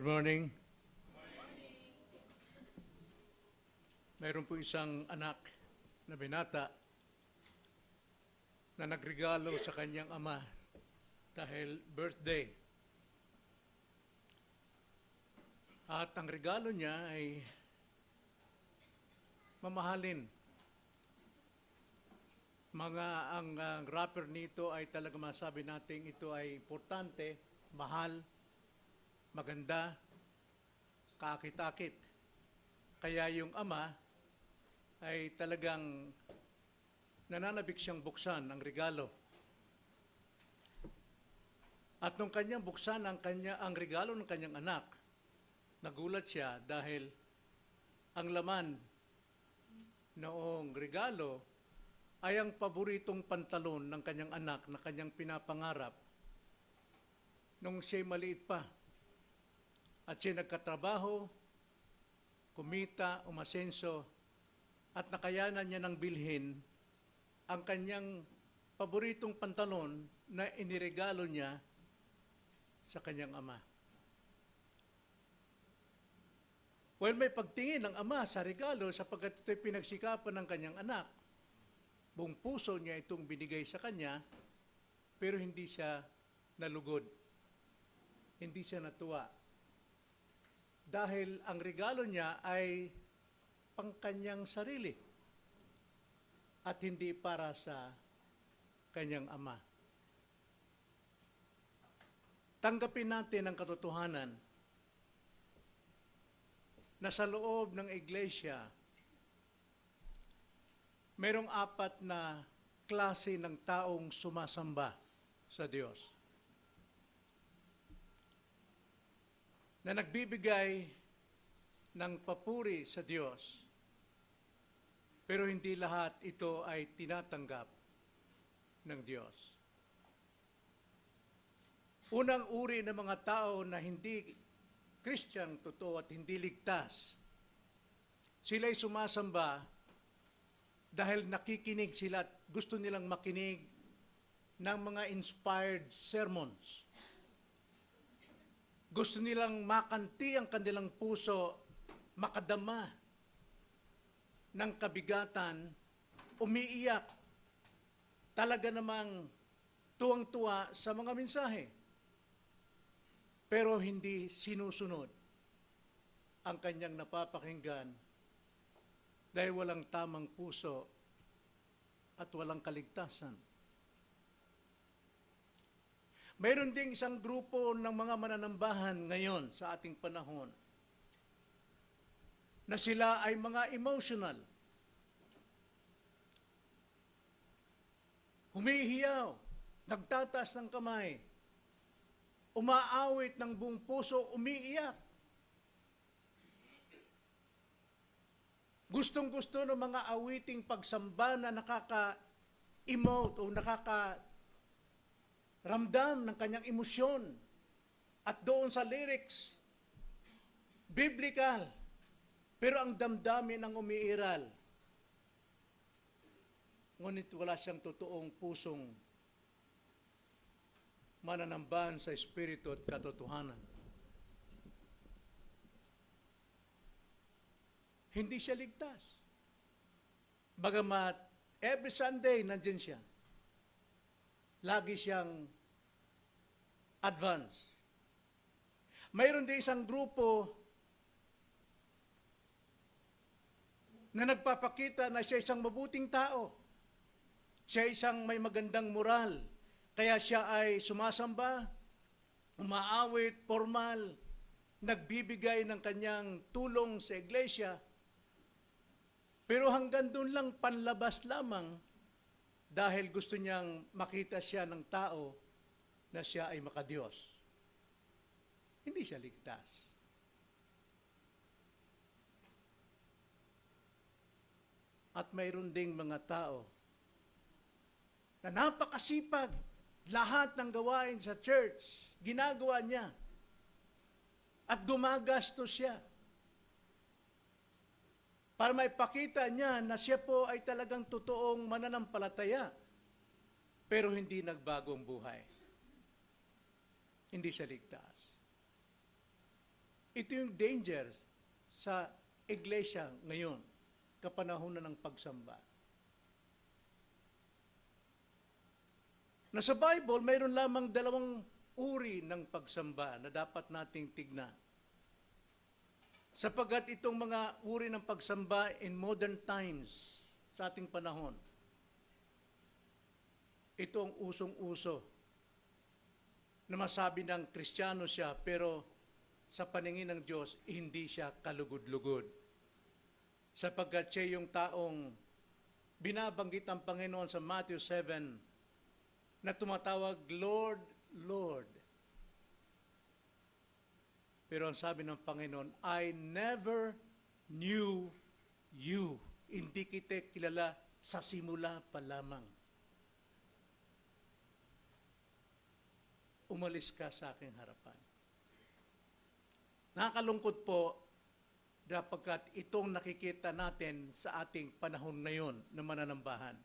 Good morning. Mayroon po isang anak na binata na nagregalo sa kanyang ama dahil birthday. At ang regalo niya ay mamahalin. Ang wrapper nito ay talaga masabi natin ito ay importante, mahal, maganda, kaakit-akit. Kaya yung ama ay talagang nananabik siyang buksan ang regalo. At nung kanyang buksan ang regalo ng kanyang anak, nagulat siya dahil ang laman noong regalo ay ang paboritong pantalon ng kanyang anak na kanyang pinapangarap nung siya'y maliit pa. At siya nagkatrabaho, kumita, umasenso, at nakayanan niya ng bilhin ang kanyang paboritong pantalon na iniregalo niya sa kanyang ama. Well, may pagtingin ng ama sa regalo sapagkat ito'y pinagsikapan ng kanyang anak. Buong puso niya itong binigay sa kanya, pero hindi siya nalugod. Hindi siya natuwa. Dahil ang regalo niya ay pangkanyang sarili at hindi para sa kanyang ama. Tanggapin natin ang katotohanan na sa loob ng iglesia, mayroong apat na klase ng taong sumasamba sa Diyos. Na nagbibigay ng papuri sa Diyos, pero hindi lahat ito ay tinatanggap ng Diyos. Unang uri ng mga tao na hindi Christian totoo at hindi ligtas, sila'y sumasamba dahil nakikinig sila at gusto nilang makinig ng mga inspired sermons. Gusto nilang makanti ang kanilang puso, makadama ng kabigatan, umiiyak, talaga namang tuwang-tuwa sa mga mensahe. Pero hindi sinusunod ang kanyang napapakinggan dahil walang tamang puso at walang kaligtasan. Mayroon ding isang grupo ng mga mananambahan ngayon sa ating panahon na sila ay mga emotional. Humihiyaw, nagtataas ng kamay, umaawit ng buong puso, umiiyak. Gustong-gusto ng mga awiting pagsamba na nakaka-emote o nakaka-ramdam ng kanyang emosyon. At doon sa lyrics, biblical, pero ang damdamin ang umiiral. Ngunit wala siyang totoong pusong mananambahan sa espiritu at katotohanan. Hindi siya ligtas. Bagamat every Sunday nandyan siya. Lagi siyang advance. Mayroon din isang grupo na nagpapakita na siya isang mabuting tao. Siya isang may magandang moral. Kaya siya ay sumasamba, umaawit, formal, nagbibigay ng kanyang tulong sa iglesia. Pero hanggang doon lang panlabas lamang dahil gusto niyang makita siya ng tao na siya ay makadiyos. Hindi siya ligtas. At mayroon ding mga tao na napakasipag, lahat ng gawain sa church, ginagawa niya. At gumagastos siya. Para maipakita niya na siya po ay talagang totoong mananampalataya, pero hindi nagbagong buhay. Hindi siya ligtas. Ito yung danger sa iglesia ngayon, kapanahunan ng pagsamba. Na sa Bible, mayroon lamang dalawang uri ng pagsamba na dapat nating tignan. Sapagat itong mga uri ng pagsamba in modern times, sa ating panahon, ito ang usong-uso na masabi ng Kristiyano siya, pero sa paningin ng Diyos, hindi siya kalugod-lugod. Sapagkat siya yung taong binabanggit ang Panginoon sa Matthew 7 na tumatawag, Lord, Lord. Pero ang sabi ng Panginoon, I never knew you. Hindi kita kilala sa simula pa lamang. Umalis ka sa aking harapan. Nakakalungkot po sapagkat itong nakikita natin sa ating panahon ngayon na mananambahan.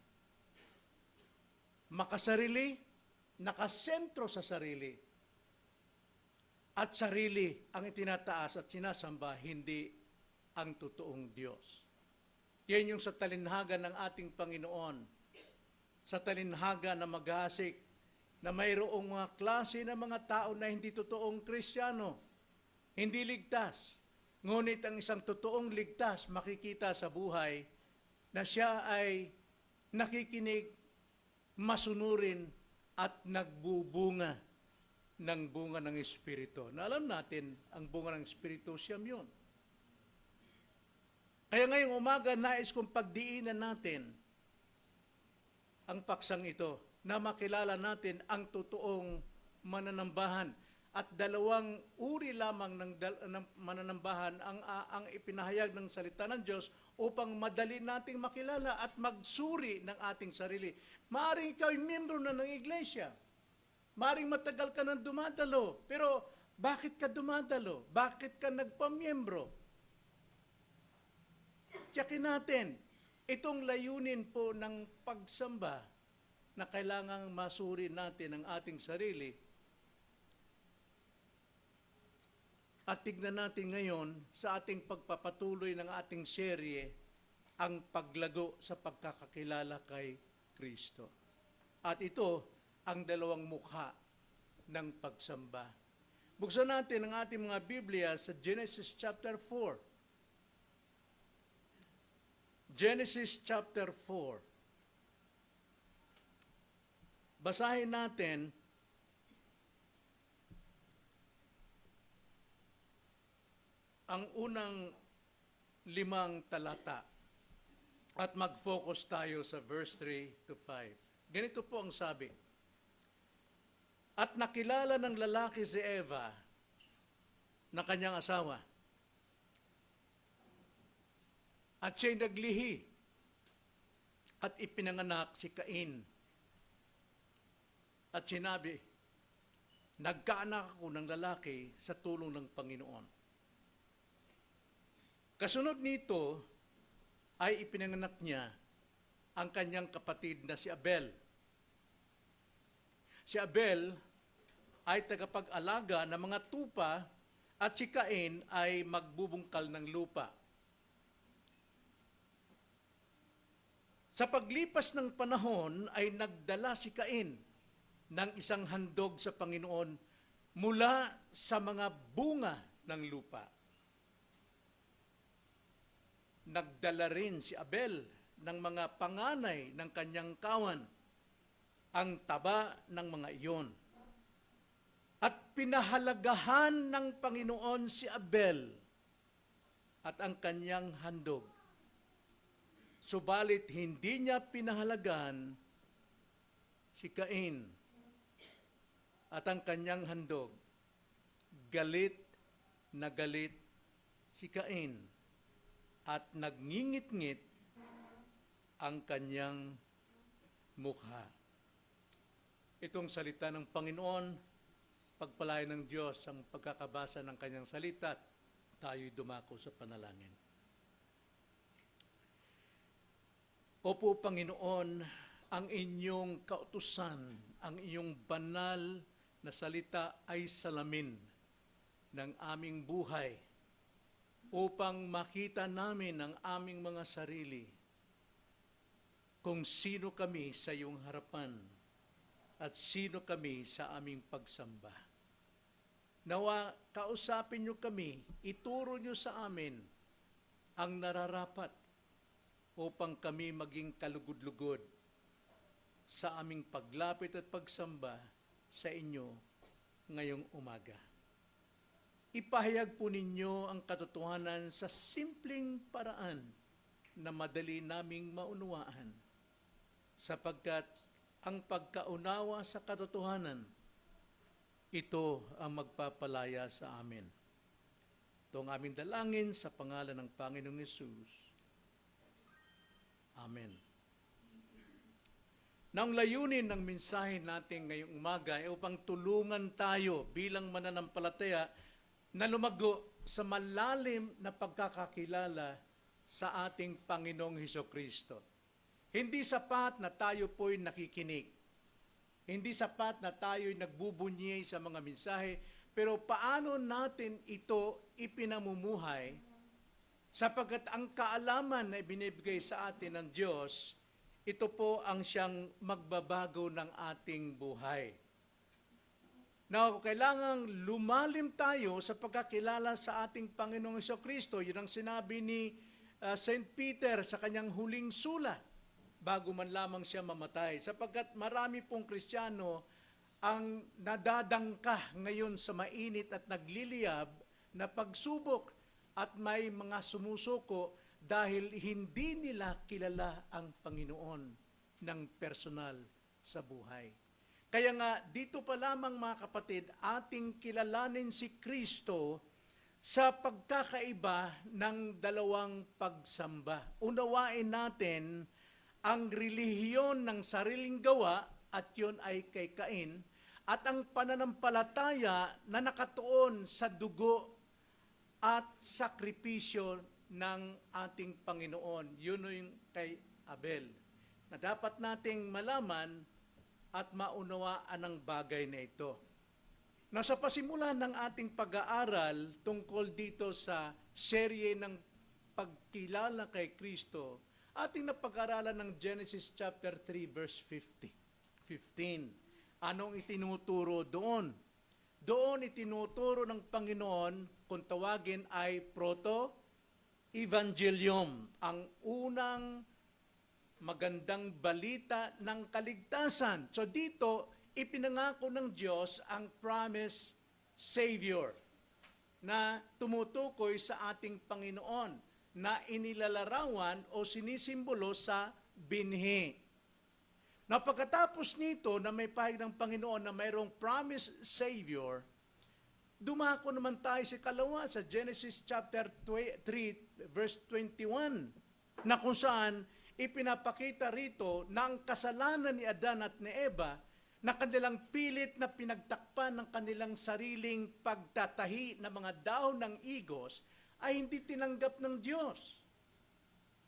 Makasarili, nakasentro sa sarili, at sarili ang itinataas at sinasamba, hindi ang totoong Diyos. Yan yung sa talinhaga ng ating Panginoon, sa talinhaga na maghasik, na mayroong mga klase ng mga tao na hindi totoong Kristiyano, hindi ligtas. Ngunit ang isang totoong ligtas, makikita sa buhay na siya ay nakikinig, masunurin, at nagbubunga ng bunga ng Espiritu. Na alam natin, ang bunga ng Espiritu, siyam yun. Kaya ngayong umaga, nais kong pagdiinan natin ang paksang ito, na makilala natin ang totoong mananambahan. At dalawang uri lamang ng mananambahan ang ipinahayag ng salita ng Diyos upang madali nating makilala at magsuri ng ating sarili. Maaring ikaw ay miyembro na ng iglesia. Maaring matagal ka nang dumadalo. Pero bakit ka dumadalo? Bakit ka nagpamiyembro? Tiyakin natin, itong layunin po ng pagsamba na kailangang masuri natin ang ating sarili. At tignan natin ngayon sa ating pagpapatuloy ng ating serye ang paglago sa pagkakakilala kay Kristo. At ito ang dalawang mukha ng pagsamba. Buksan natin ang ating mga Biblia sa Genesis chapter 4. Genesis chapter 4. Basahin natin ang unang 5 talata at mag-focus tayo sa verse 3 to 5. Ganito po ang sabi. At nakilala ng lalaki si Eva na kanyang asawa. At siya'y naglihi at ipinanganak si Cain. At sinabi, nagkaanak ako ng lalaki sa tulong ng Panginoon. Kasunod nito ay ipinanganak niya ang kanyang kapatid na si Abel. Si Abel ay tagapag-alaga ng mga tupa at si Cain ay magbubungkal ng lupa. Sa paglipas ng panahon ay nagdala si Cain ng isang handog sa Panginoon mula sa mga bunga ng lupa. Nagdala rin si Abel ng mga panganay ng kanyang kawan, ang taba ng mga iyon. At pinahalagahan ng Panginoon si Abel at ang kanyang handog. Subalit hindi niya pinahalagaan si Cain at ang kanyang handog. Galit na galit si Cain at nagngingit-ngit ang kanyang mukha. Itong salita ng Panginoon, pagpalain ng Diyos ang pagkakabasa ng kanyang salita, tayo'y dumako sa panalangin. Opo, Panginoon, ang inyong kautusan, ang inyong banal na salita ay salamin ng aming buhay upang makita namin ang aming mga sarili kung sino kami sa iyong harapan at sino kami sa aming pagsamba. Nawa, kausapin niyo kami, ituro niyo sa amin ang nararapat upang kami maging kalugod-lugod sa aming paglapit at pagsamba sa inyo ngayong umaga. Ipahayag po ninyo ang katotohanan sa simpleng paraan na madali naming maunawaan, sapagkat ang pagkaunawa sa katotohanan, ito ang magpapalaya sa amin. Ito ang aming dalangin sa pangalan ng Panginoong Hesus. Amen. Nang layunin ng mensahe natin ngayong umaga ay upang tulungan tayo bilang mananampalataya na lumago sa malalim na pagkakakilala sa ating Panginoong Hesukristo. Hindi sapat na tayo po'y nakikinig. Hindi sapat na tayo'y nagbubunyi sa mga mensahe, pero paano natin ito ipinamumuhay sapagkat ang kaalaman na ibinibigay sa atin ng Diyos, ito po ang siyang magbabago ng ating buhay. Now, kailangang lumalim tayo sa pagkakilala sa ating Panginoong Hesukristo. Yun ang sinabi ni St. Peter sa kanyang huling sulat bago man lamang siya mamatay. Sapagkat marami pong Kristiyano ang nadadangka ngayon sa mainit at nagliliyab na pagsubok at may mga sumusuko dahil hindi nila kilala ang Panginoon ng personal sa buhay. Kaya nga, dito pa lamang mga kapatid, ating kilalanin si Kristo sa pagkakaiba ng dalawang pagsamba. Unawain natin ang relihiyon ng sariling gawa, at yun ay kay Cain, at ang pananampalataya na nakatuon sa dugo at sakripisyo ng ating Panginoon. Yun yung kay Abel, na dapat nating malaman at maunawaan ang bagay na ito. Nasa pasimulan ng ating pag-aaral tungkol dito sa serye ng pagkilala kay Kristo, ating napag-aralan ng Genesis chapter 3 verse 15. Anong itinuturo doon? Doon itinuturo ng Panginoon, kung tawagin ay proto-evangelium, ang unang magandang balita ng kaligtasan. So dito, ipinangako ng Diyos ang promised Savior na tumutukoy sa ating Panginoon na inilalarawan o sinisimbolo sa binhi. Na pagkatapos nito na may pahayag ng Panginoon na mayroong promised Savior, dumako naman tayo sa kalawa sa Genesis chapter 3 verse 21 na kung saan ipinapakita rito na ang kasalanan ni Adan at ni Eva na kanilang pilit na pinagtakpan ng kanilang sariling pagtatahi ng mga dahon ng igos ay hindi tinanggap ng Diyos.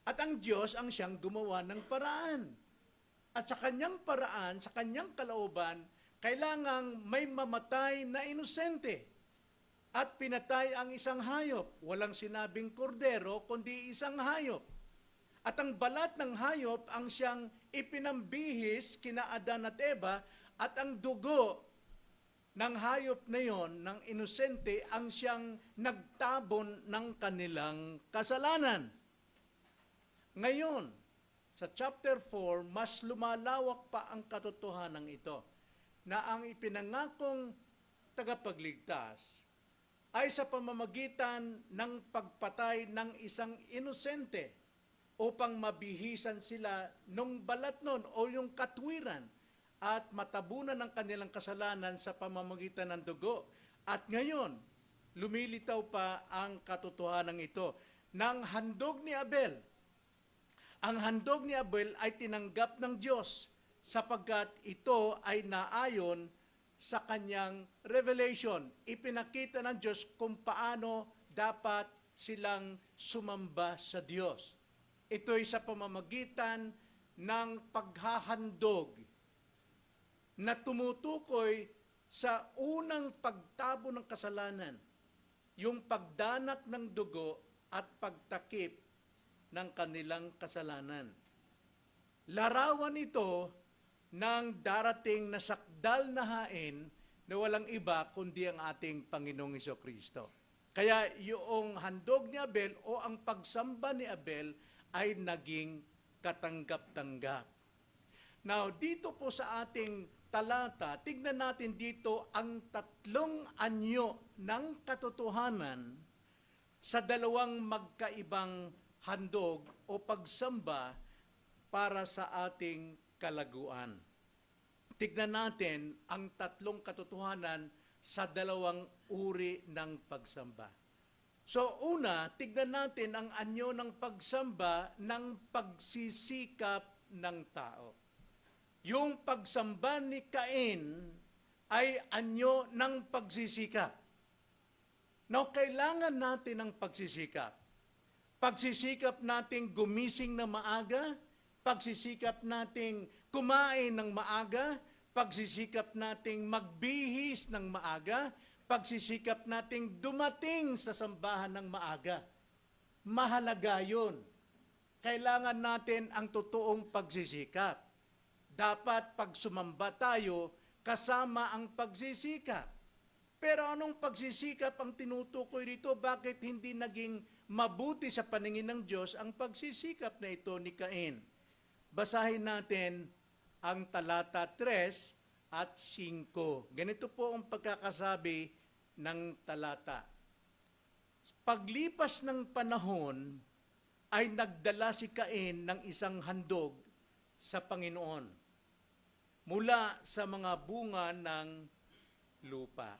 At ang Diyos ang siyang gumawa ng paraan. At sa kanyang paraan, sa kanyang kalooban, kailangang may mamatay na inosente. At pinatay ang isang hayop. Walang sinabing kordero, kundi isang hayop. At ang balat ng hayop ang siyang ipinambihis kina Adan at Eva, at ang dugo ng hayop na yon, ng inosente, ang siyang nagtabon ng kanilang kasalanan. Ngayon, sa chapter 4, mas lumalawak pa ang katotohanan ito, na ang ipinangakong tagapagligtas ay sa pamamagitan ng pagpatay ng isang inosente upang mabihisan sila nung balat nun o yung katwiran at matabunan ng kanilang kasalanan sa pamamagitan ng dugo. At ngayon, lumilitaw pa ang katotohanan ito ng handog ni Abel. Ang handog ni Abel ay tinanggap ng Diyos sapagkat ito ay naayon sa kanyang revelation. Ipinakita ng Diyos kung paano dapat silang sumamba sa Diyos. Ito ay sa pamamagitan ng paghahandog na tumutukoy sa unang pagtabo ng kasalanan yung pagdanak ng dugo at pagtakip ng kanilang kasalanan. Larawan ito ng darating na sakdal na hain na walang iba kundi ang ating Panginoong Hesukristo. Kaya yung handog ni Abel o ang pagsamba ni Abel ay naging katanggap-tanggap. Now, dito po sa ating talata, tignan natin dito ang tatlong anyo ng katotohanan sa dalawang magkaibang handog o pagsamba para sa ating kalaguan. Tignan natin ang tatlong katotohanan sa dalawang uri ng pagsamba. So una, tignan natin ang anyo ng pagsamba ng pagsisikap ng tao. Yung pagsamba ni Cain ay anyo ng pagsisikap. Now, kailangan natin ng pagsisikap. Pagsisikap nating gumising na maaga, pagsisikap nating kumain ng maaga, pagsisikap nating magbihis ng maaga, pagsisikap nating dumating sa sambahan ng maaga. Mahalaga yun. Kailangan natin ang totoong pagsisikap. Dapat pag sumamba tayo, kasama ang pagsisikap. Pero anong pagsisikap ang tinutukoy dito? Bakit hindi naging mabuti sa paningin ng Diyos ang pagsisikap na ito ni Cain? Basahin natin ang talata 3 at 5. Ganito po ang pagkakasabi ng talata. Paglipas ng panahon, ay nagdala si Cain ng isang handog sa Panginoon mula sa mga bunga ng lupa.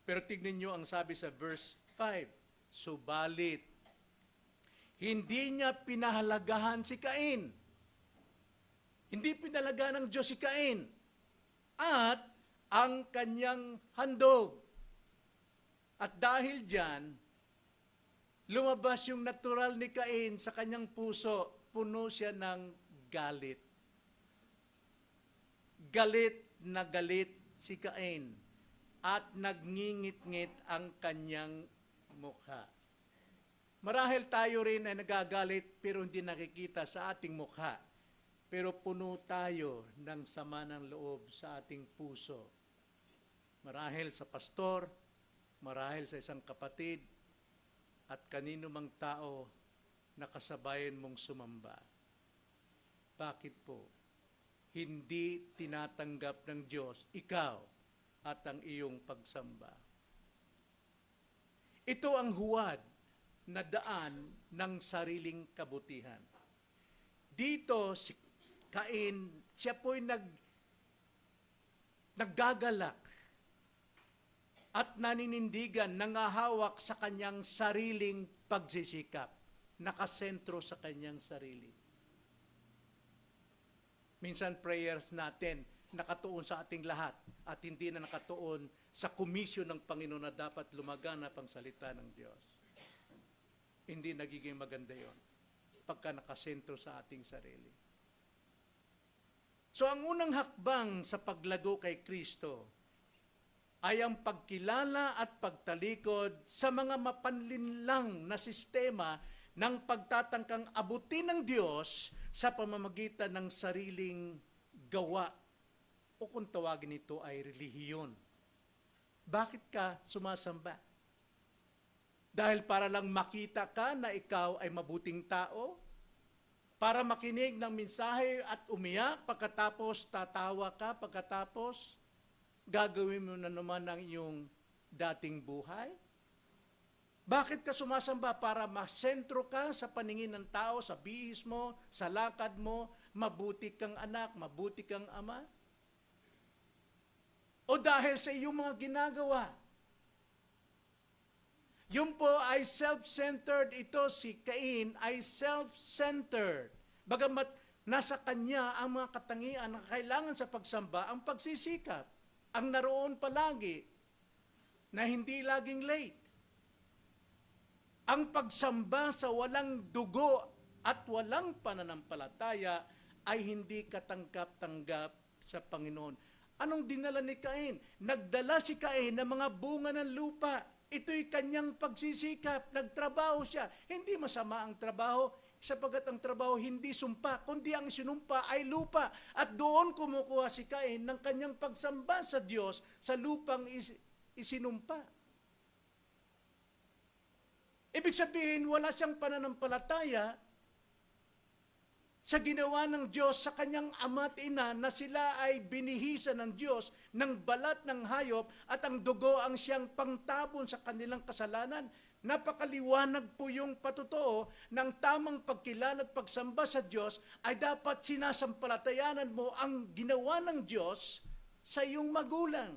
Pero tignan nyo ang sabi sa verse 5. Subalit, hindi niya pinahalagahan si Cain. Hindi pinalagahan ng Diyos si Cain at ang kanyang handog. At dahil dyan, lumabas yung natural ni Cain sa kanyang puso, puno siya ng galit. Galit na galit si Cain at nagngingit-ngit ang kanyang mukha. Marahil tayo rin ay nagagalit pero hindi nakikita sa ating mukha. Pero puno tayo ng sama ng loob sa ating puso. Marahil sa pastor, marahil sa isang kapatid, at kanino mang tao na kasabayan mong sumamba. Bakit po? Hindi tinatanggap ng Diyos ikaw at ang iyong pagsamba. Ito ang huwad na daan ng sariling kabutihan. Dito si Cain, siya po'y naggagalak at naninindigan, nangahawak sa kanyang sariling pagsisikap, nakasentro sa kanyang sarili. Minsan prayers natin nakatuon sa ating lahat at hindi na nakatuon sa komisyon ng Panginoon na dapat lumaganap ang salita ng Diyos. Hindi nagiging maganda yon pagka nakasentro sa ating sarili. So ang unang hakbang sa paglago kay Kristo ay ang pagkilala at pagtalikod sa mga mapanlinlang na sistema ng pagtatangkang abutin ng Diyos sa pamamagitan ng sariling gawa o kung tawagin ito ay relihiyon. Bakit ka sumasamba? Dahil para lang makita ka na ikaw ay mabuting tao? Para makinig ng mensahe at umiyak, pagkatapos tatawa ka, pagkatapos gagawin mo na naman ang iyong dating buhay? Bakit ka sumasamba? Para masentro ka sa paningin ng tao, sa bihis mo, sa lakad mo, mabuti kang anak, mabuti kang ama? O dahil sa iyong mga ginagawa? Yun po ay self-centered. Ito si Cain ay self-centered. Bagamat nasa kanya ang mga katangian na kailangan sa pagsamba, ang pagsisikap, ang naroon palagi, na hindi laging late. Ang pagsamba sa walang dugo at walang pananampalataya ay hindi katanggap-tanggap sa Panginoon. Anong dinala ni Cain? Nagdala si Cain ng mga bunga ng lupa. Ito'y kanyang pagsisikap, nagtrabaho siya. Hindi masama ang trabaho, sapagat ang trabaho hindi sumpa, kundi ang sinumpa ay lupa. At doon kumukuha si Cain ng kanyang pagsamba sa Diyos sa lupang isinumpa. Ibig sabihin, wala siyang pananampalataya sa ginawa ng Diyos sa kanyang ama at ina na sila ay binihisan ng Diyos ng balat ng hayop at ang dugo ang siyang pangtabon sa kanilang kasalanan. Napakaliwanag po yung patotoo ng tamang pagkilala at pagsamba sa Diyos ay dapat sinasampalatayanan mo ang ginawa ng Diyos sa iyong magulang.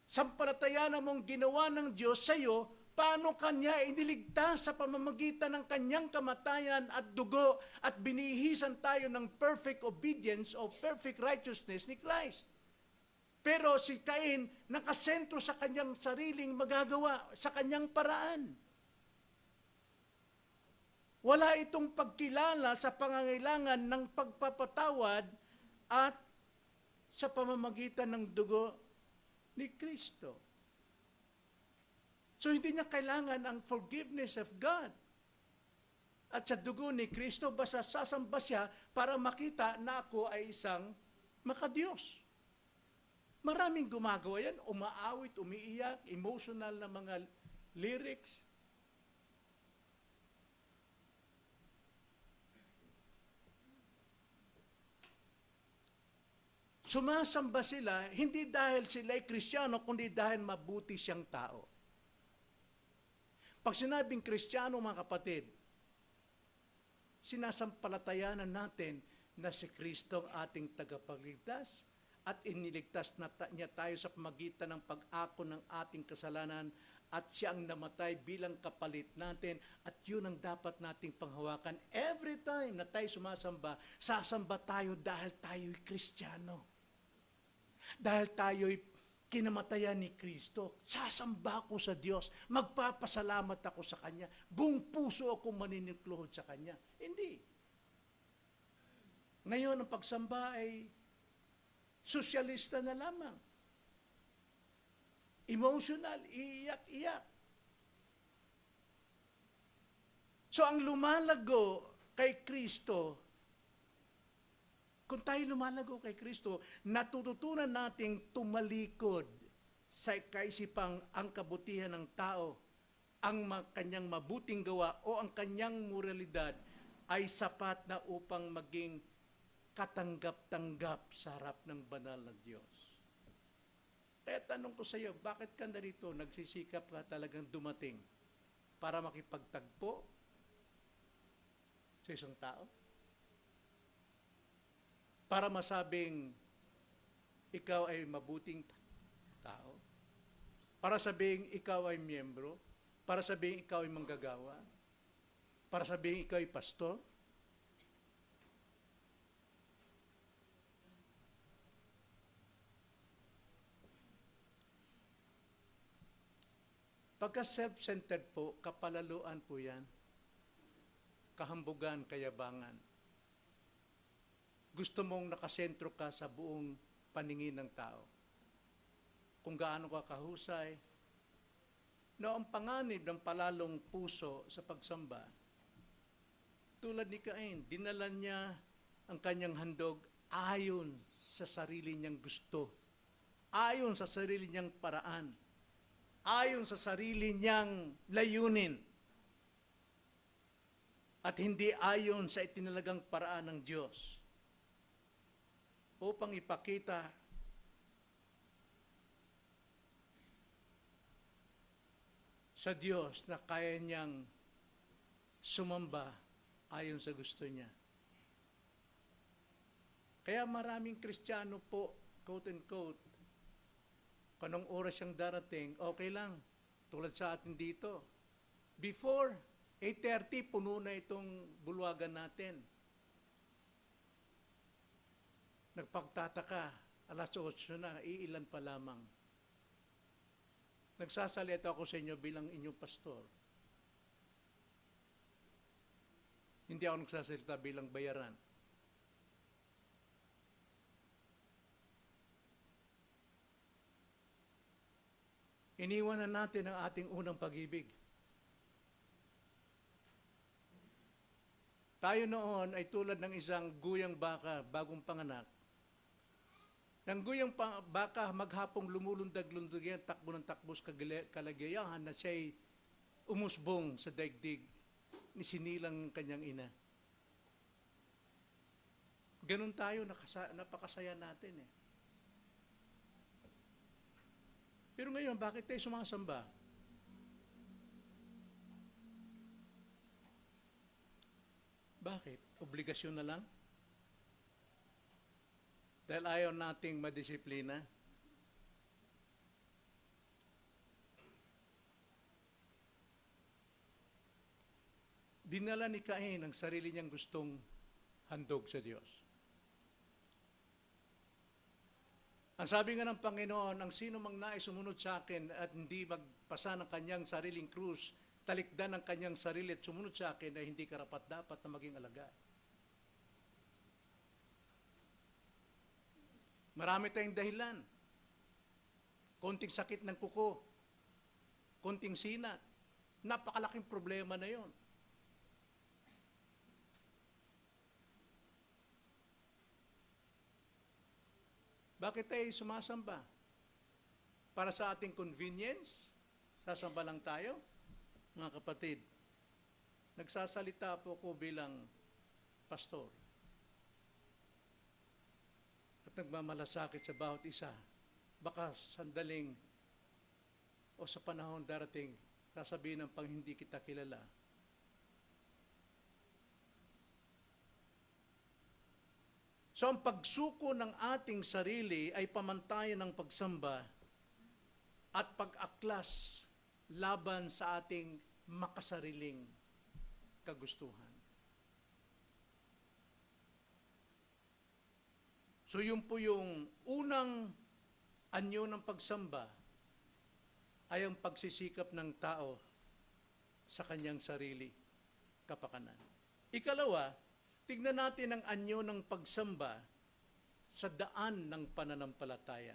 Sampalatayanan mong ginawa ng Diyos sa iyo, paano kanya iniligtas sa pamamagitan ng kanyang kamatayan at dugo at binihisan tayo ng perfect obedience o perfect righteousness ni Christ. Pero si Cain nakasentro sa kanyang sariling magagawa, sa kanyang paraan. Wala itong pagkilala sa pangangailangan ng pagpapatawad at sa pamamagitan ng dugo ni Kristo. So hindi niya kailangan ang forgiveness of God. At sa dugo ni Kristo, basta sasamba siya para makita na ako ay isang makadiyos. Maraming gumagawa yan, umaawit, umiiyak, emotional na mga lyrics. Sumasamba sila, hindi dahil sila ay Kristiyano, kundi dahil mabuti siyang tao. Pag sinabing Kristiyano, mga kapatid, sinasampalatayanan natin na si Kristo ang ating tagapagligtas at iniligtas niya tayo sa pamagitan ng pag-ako ng ating kasalanan at siya ang namatay bilang kapalit natin at yun ang dapat nating panghawakan. Every time na tayo sumasamba, sasamba tayo dahil tayo'y Kristiyano. Dahil tayo'y kinamatayan ni Kristo, sasamba ako sa Diyos, magpapasalamat ako sa Kanya, buong puso ako maninikluhod sa Kanya. Hindi. Ngayon, ang pagsamba ay sosyalista na lamang. Emotional, iiyak-iyak. So, ang lumalago kay Kristo, kung tayo lumalago kay Kristo, natututunan nating tumalikod sa kaisipang ang kabutihan ng tao, ang kanyang mabuting gawa o ang kanyang moralidad ay sapat na upang maging katanggap-tanggap sa harap ng banal na Diyos. Kaya tanong ko sa iyo, bakit ka narito nagsisikap ka talagang dumating para makipagtagpo sa isang tao? Para masabing ikaw ay mabuting tao? Para sabing ikaw ay miyembro? Para sabing ikaw ay manggagawa? Para sabing ikaw ay pastor? Pagka self-centered po, kapalaluan po yan. Kahambugan, kayabangan. Gusto mong nakasentro ka sa buong paningin ng tao. Kung gaano ka kahusay. No, ang panganib ng palalong puso sa pagsamba, tulad ni Cain, dinala niya ang kanyang handog ayon sa sarili niyang gusto, ayon sa sarili niyang paraan, ayon sa sarili niyang layunin, at hindi ayon sa itinalagang paraan ng Diyos. Upang ipakita sa Diyos na kaya niyang sumamba ayon sa gusto niya. Kaya maraming Kristiyano po, quote and quote, kung anong oras siyang darating, okay lang, tulad sa atin dito. Before 8:30, puno na itong bulwagan natin. Nagpagtataka, alas 8 na, iilan pa lamang. Nagsasalita ako sa inyo bilang inyong pastor. Hindi ako nagsasalita bilang bayaran. Iniwan na natin ang ating unang pag-ibig. Tayo noon ay tulad ng isang guyang baka bagong panganak. Nang guyang baka maghapong lumulundag-lundag yan, takbo ng takbo sa kalagayahan na siya'y umusbong sa daigdig ni sinilang kanyang ina. Ganun tayo, napakasaya natin eh. Pero ngayon, bakit tayo sumasamba? Bakit? Obligasyon na lang? Dahil ayaw nating madisiplina? Dinala ni Cain ang sarili niyang gustong handog sa Diyos. Ang sabi nga ng Panginoon, ang sino mang nais sumunod sa akin at hindi magpasa ng kanyang sariling krus, talikdan ang kanyang sarili at sumunod sa akin ay hindi karapat-dapat na maging alagad. Marami tayong dahilan. Konting sakit ng kuko, konting sinat, napakalaking problema na yon. Bakit tayo sumasamba? Para sa ating convenience? Sasamba lang tayo? Mga kapatid, nagsasalita po ko bilang pastor. At nagmamalasakit sa bawat isa. Baka sandaling o sa panahon darating, sasabihin ng pang hindi kita kilala. So ang pagsuko ng ating sarili ay pamantayan ng pagsamba at pag-aklas laban sa ating makasariling kagustuhan. So yun po yung unang anyo ng pagsamba ay ang pagsisikap ng tao sa kanyang sarili kapakanan. Ikalawa, tignan natin ang anyo ng pagsamba sa daan ng pananampalataya.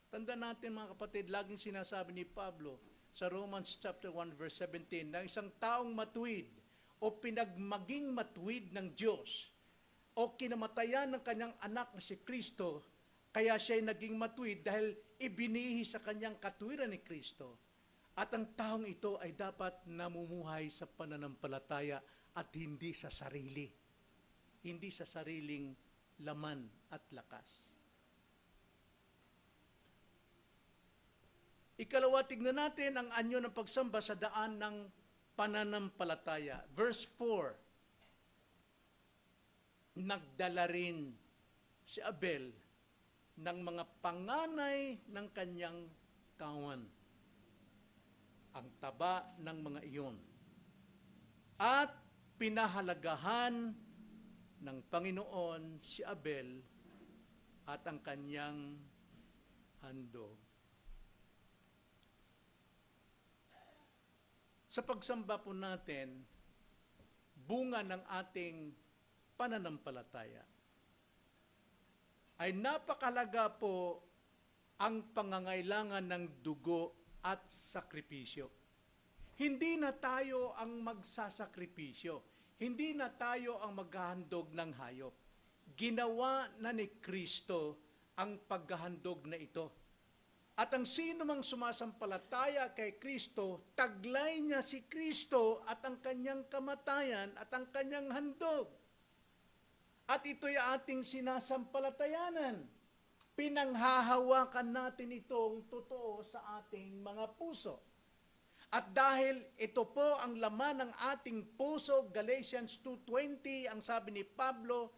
Tanda natin mga kapatid, laging sinasabi ni Pablo sa Romans chapter 1 verse 17 na isang taong matuwid o pinagmaging matuwid ng Diyos o kinamatayan ng kanyang anak na si Kristo, kaya siya'y naging matuwid dahil ibinihi sa kanyang katuwiran ni Kristo. At ang taong ito ay dapat namumuhay sa pananampalataya at hindi sa sarili. Hindi sa sariling laman at lakas. Ikalawa, tignan natin ang anyo ng pagsamba sa daan ng pananampalataya. Verse 4, nagdala rin si Abel ng mga panganay ng kanyang kawan, ang taba ng mga iyon, at pinahalagahan ng Panginoon si Abel at ang kanyang handog. Sa pagsamba po natin, bunga ng ating pananampalataya, ay napakalaga po ang pangangailangan ng dugo at sakripisyo. Hindi na tayo ang magsasakripisyo. Hindi na tayo ang maghahandog ng hayop. Ginawa na ni Kristo ang paghahandog na ito. At ang sino mang sumasampalataya kay Kristo, taglay niya si Kristo at ang kanyang kamatayan at ang kanyang handog. At ito'y ating sinasampalatayanan. Pinanghahawakan natin itong totoo sa ating mga puso. At dahil ito po ang laman ng ating puso, Galatians 2:20, ang sabi ni Pablo,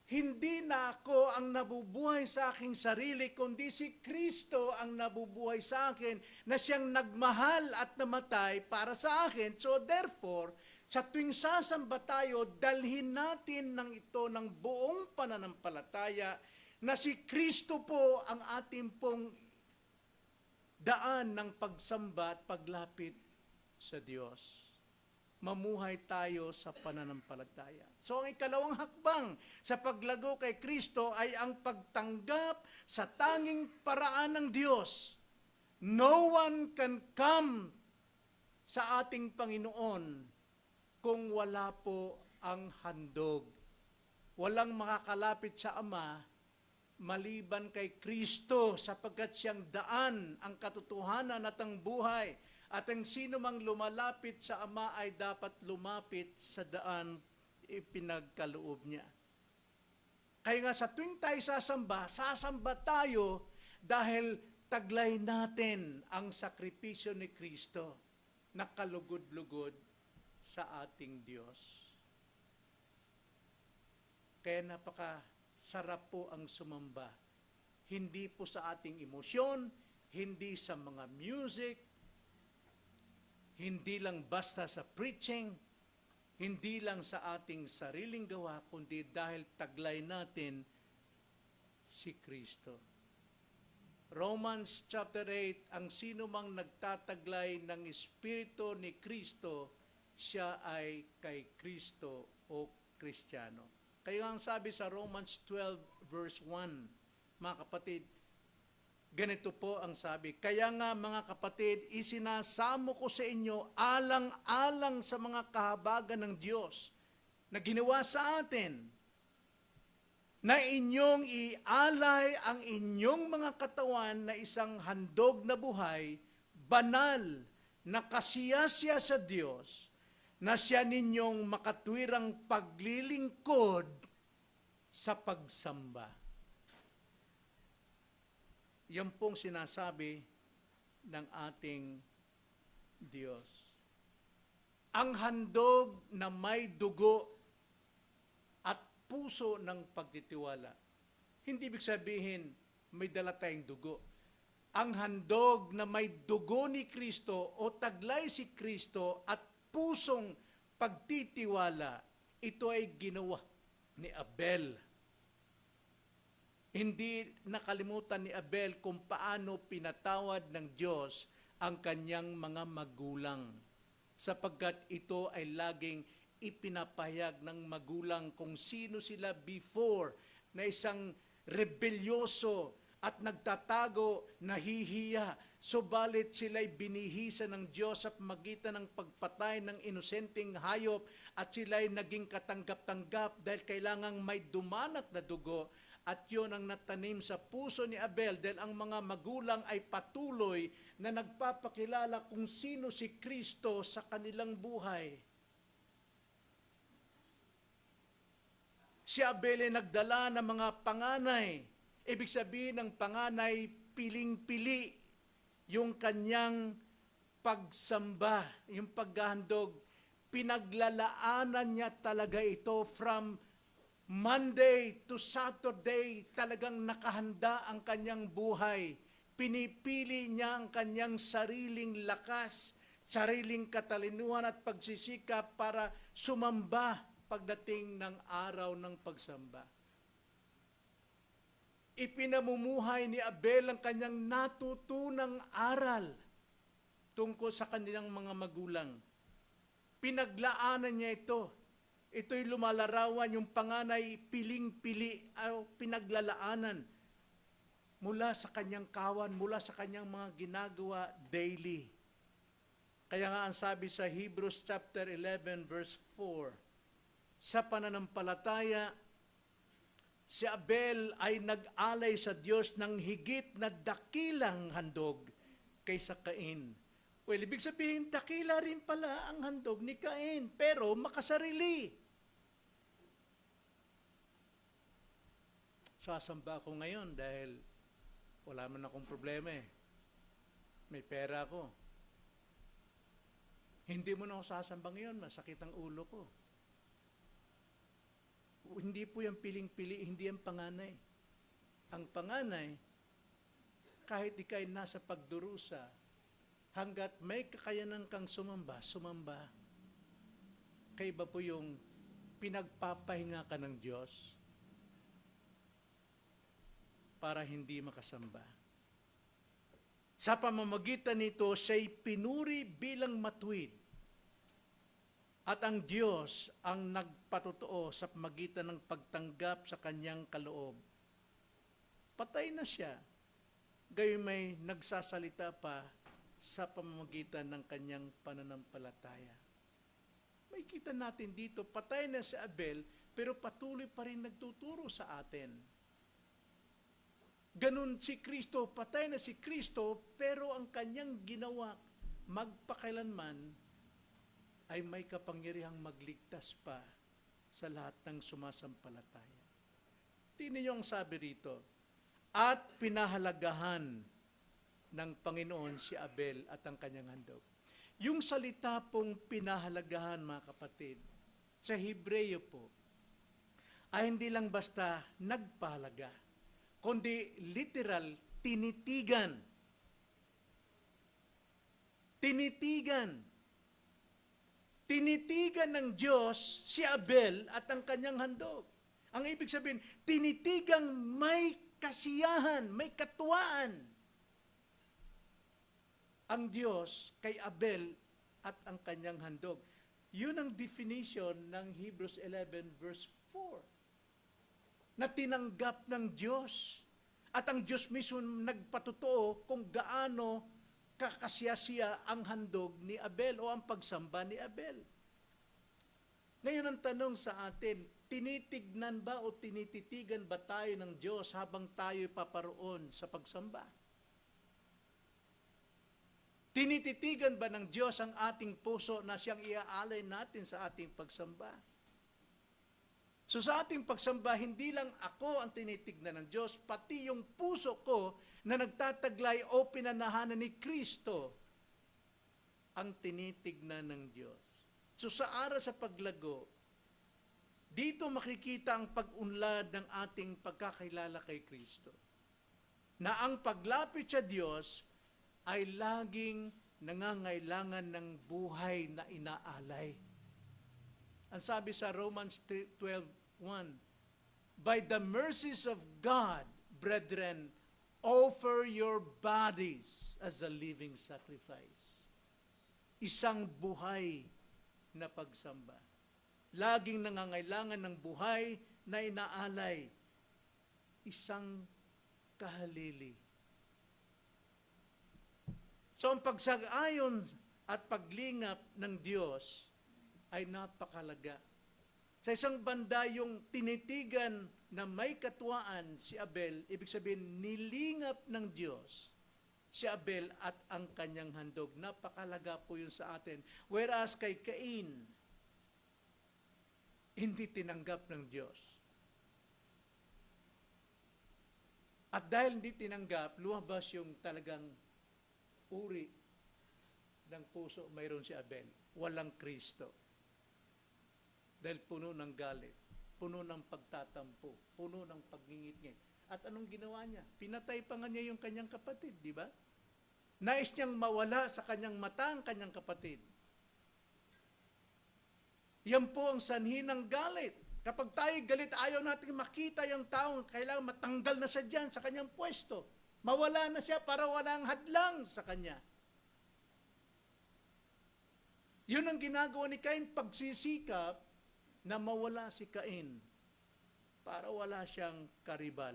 hindi na ako ang nabubuhay sa aking sarili, kundi si Kristo ang nabubuhay sa akin, na siyang nagmahal at namatay para sa akin. So therefore, sa tuwing sasamba tayo, dalhin natin ng ito ng buong pananampalataya na si Kristo po ang ating pong daan ng pagsamba at paglapit sa Diyos. Mamuhay tayo sa pananampalataya. So ang ikalawang hakbang sa paglago kay Kristo ay ang pagtanggap sa tanging paraan ng Diyos No one can come sa ating Panginoon kung wala po ang handog. Walang makakalapit sa Ama maliban kay Kristo, sapagkat siyang daan, ang katotohanan at ang buhay. At ang sino mang lumalapit sa Ama ay dapat lumapit sa daan ipinagkaloob niya. Kaya nga sa tuwing tayo sasamba tayo dahil taglay natin ang sakripisyo ni Kristo na kalugod-lugod sa ating Diyos. Kaya napakasarap po ang sumamba. Hindi po sa ating emosyon, hindi sa mga music, hindi lang basta sa preaching, hindi lang sa ating sariling gawa, kundi dahil taglay natin si Kristo. Romans chapter 8, ang sino mang nagtataglay ng Espiritu ni Kristo, siya ay kay Kristo o Kristiyano. Kaya ang sabi sa Romans 12 verse 1, mga kapatid, ganito po ang sabi, kaya nga mga kapatid, isinasamo ko sa inyo alang-alang sa mga kahabagan ng Diyos na ginawa sa atin, na inyong ialay ang inyong mga katawan na isang handog na buhay, banal, na kasiyasya sa Diyos, na siya ninyong makatwirang paglilingkod sa pagsamba. Yan pong sinasabi ng ating Diyos. Ang handog na may dugo at puso ng pagtitiwala. Hindi ibig sabihin may dala tayong dugo. Ang handog na may dugo ni Kristo o taglay si Kristo at pusong pagtitiwala, ito ay ginawa ni Abel. Hindi nakalimutan ni Abel kung paano pinatawad ng Diyos ang kanyang mga magulang, sapagkat ito ay laging ipinapahayag ng magulang kung sino sila before, na isang rebelyoso at nagtatago, nahihiya, subalit sila'y binihisa ng Diyos sa pamagitan ng pagpatay ng inosenteng hayop, at sila'y naging katanggap-tanggap dahil kailangang may dumanak na dugo. At yun ang natanim sa puso ni Abel dahil ang mga magulang ay patuloy na nagpapakilala kung sino si Kristo sa kanilang buhay. Si Abel ay nagdala ng mga panganay. Ibig sabihin ng panganay, piling-pili yung kanyang pagsamba, yung paghahandog. Pinaglalaanan niya talaga ito from Monday to Saturday, talagang nakahanda ang kanyang buhay. Pinipili niya ang kanyang sariling lakas, sariling katalinuhan at pagsisikap para sumamba pagdating ng araw ng pagsamba. Ipinamumuhay ni Abel ang kanyang natutunang aral tungkol sa kanilang mga magulang. Pinaglaanan niya ito. Ito'y lumalarawan, yung panganay piling-pili o pinaglalaanan mula sa kanyang kawan, mula sa kanyang mga ginagawa daily. Kaya nga ang sabi sa Hebrews chapter 11 verse 4, sa pananampalataya, si Abel ay nag-alay sa Diyos ng higit na dakilang handog kaysa Cain. Well, ibig sabihin, dakila rin pala ang handog ni Cain, pero makasarili. Sasamba ako ngayon dahil wala man akong problema eh. May pera ako. Hindi mo na ako sasamba ngayon, masakit ang ulo ko. Hindi po yung piling-pili, hindi yung panganay. Ang panganay, kahit ikay nasa pagdurusa, hanggat may kakayanan kang sumamba, sumamba. Kaiba po yung pinagpapahinga ka ng Diyos para hindi makasamba. Sa pamamagitan nito, siya'y pinuri bilang matuwid. At ang Diyos ang nagpatotoo sa pamamagitan ng pagtanggap sa kanyang kaloob. Patay na siya. gayon may nagsasalita pa sa pamamagitan ng kanyang pananampalataya. May kita natin dito, patay na si Abel, pero patuloy pa rin nagtuturo sa atin. Ganun si Kristo, patay na si Kristo, pero ang kanyang ginawa magpakailanman ay may kapangyarihang magligtas pa sa lahat ng sumasampalataya. Tingnan niyo ang sabi rito, at pinahalagahan ng Panginoon si Abel at ang kanyang handog. Yung salita pong pinahalagahan, mga kapatid, sa Hebreyo po, ay hindi lang basta nagpahalaga, kundi literal, tinitigan. Tinitigan. Tinitigan ng Diyos si Abel at ang kanyang handog. Ang ibig sabihin, tinitigang may kasiyahan, may katuwaan ang Diyos kay Abel at ang kanyang handog. Yun ang definition ng Hebrews 11 verse 4. Na tinanggap ng Diyos. At ang Diyos mismo nagpatotoo kung gaano kakasiyasiya ang handog ni Abel o ang pagsamba ni Abel. Ngayon ang tanong sa atin, tinitignan ba o tinititigan ba tayo ng Diyos habang tayo paparoon sa pagsamba? Tinititigan ba ng Diyos ang ating puso na siyang iaalay natin sa ating pagsamba? So sa ating pagsamba, hindi lang ako ang tinitignan ng Diyos, pati yung puso ko na nagtataglay o pinanahanan ni Kristo ang tinitignan ng Diyos. So sa aral sa paglago, dito makikita ang pag-unlad ng ating pagkakilala kay Kristo. Na ang paglapit sa Diyos ay laging nangangailangan ng buhay na inaalay. Ang sabi sa Romans 12:1, by the mercies of God, brethren, offer your bodies as a living sacrifice. Isang buhay na pagsamba. Laging nangangailangan ng buhay na inaalay. Isang kahalili. So ang pagsang-ayon at paglingap ng Diyos ay napakalaga. Sa isang banda, yung tinitigan na may katuwaan si Abel, ibig sabihin, nilingap ng Diyos si Abel at ang kanyang handog. Napakalaga po yun sa atin. Whereas kay Cain, hindi tinanggap ng Diyos. At dahil hindi tinanggap, lumabas yung talagang uri ng puso, mayroon si Abel. Walang Kristo. Dahil puno ng galit, puno ng pagtatampo, puno ng pagngingit-ngit. At anong ginawa niya? Pinatay pa nga niya yung kanyang kapatid, di ba? Nais niyang mawala sa kanyang mata ang kanyang kapatid. Yan po ang sanhi ng galit. Kapag tayo galit, ayaw natin makita yung taong kailangan matanggal na siya dyan sa kanyang pwesto. Mawala na siya para walang hadlang sa kanya. Yun ang ginagawa ni Cain, pagsisikap na mawala si Cain para wala siyang karibal.